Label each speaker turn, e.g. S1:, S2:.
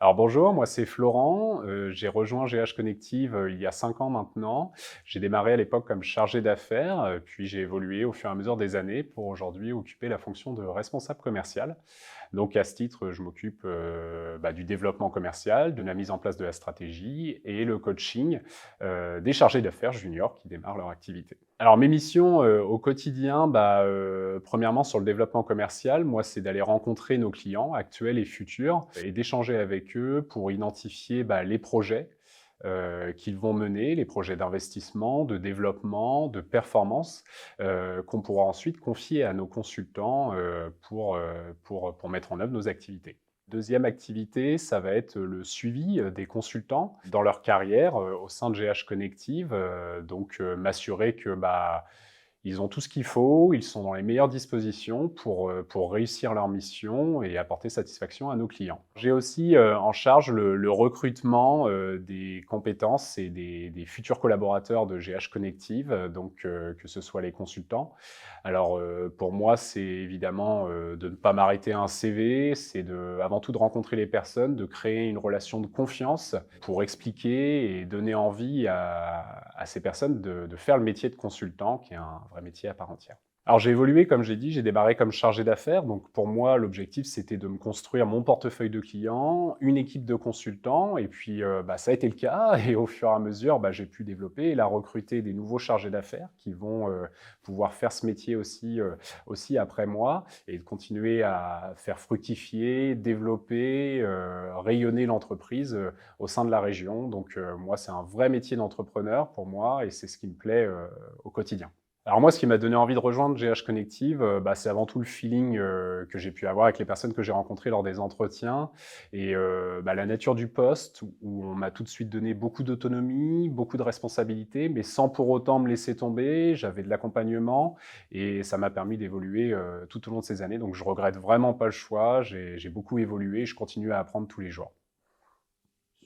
S1: Alors bonjour, moi c'est Florent, j'ai rejoint GH Connective il y a 5 ans maintenant. J'ai démarré à l'époque comme chargé d'affaires, puis j'ai évolué au fur et à mesure des années pour aujourd'hui occuper la fonction de responsable commercial. Donc à ce titre, je m'occupe du développement commercial, de la mise en place de la stratégie et le coaching des chargés d'affaires juniors qui démarrent leur activité. Alors mes missions au quotidien, premièrement sur le développement commercial, moi c'est d'aller rencontrer nos clients actuels et futurs et d'échanger avec eux pour identifier les projets qu'ils vont mener, les projets d'investissement, de développement, de performance, qu'on pourra ensuite confier à nos consultants pour mettre en œuvre nos activités. Deuxième activité, ça va être le suivi des consultants dans leur carrière au sein de GH Connective, m'assurer que ils ont tout ce qu'il faut, ils sont dans les meilleures dispositions pour réussir leur mission et apporter satisfaction à nos clients. J'ai aussi en charge le recrutement des compétences et des futurs collaborateurs de GH Connective, que ce soit les consultants. Alors pour moi, c'est évidemment de ne pas m'arrêter à un CV, c'est avant tout de rencontrer les personnes, de créer une relation de confiance pour expliquer et donner envie à ces personnes de faire le métier de consultant, qui est un vrai métier à part entière. Alors j'ai évolué, comme j'ai dit, j'ai démarré comme chargé d'affaires. Donc pour moi, l'objectif, c'était de me construire mon portefeuille de clients, une équipe de consultants. Et puis ça a été le cas. Et au fur et à mesure, j'ai pu développer et recruter des nouveaux chargés d'affaires qui vont pouvoir faire ce métier aussi après moi et de continuer à faire fructifier, développer, rayonner l'entreprise au sein de la région. Donc moi, c'est un vrai métier d'entrepreneur pour moi et c'est ce qui me plaît au quotidien. Alors moi, ce qui m'a donné envie de rejoindre GH Connective, c'est avant tout le feeling que j'ai pu avoir avec les personnes que j'ai rencontrées lors des entretiens et la nature du poste où on m'a tout de suite donné beaucoup d'autonomie, beaucoup de responsabilités, mais sans pour autant me laisser tomber. J'avais de l'accompagnement et ça m'a permis d'évoluer tout au long de ces années. Donc je regrette vraiment pas le choix, j'ai beaucoup évolué et je continue à apprendre tous les jours.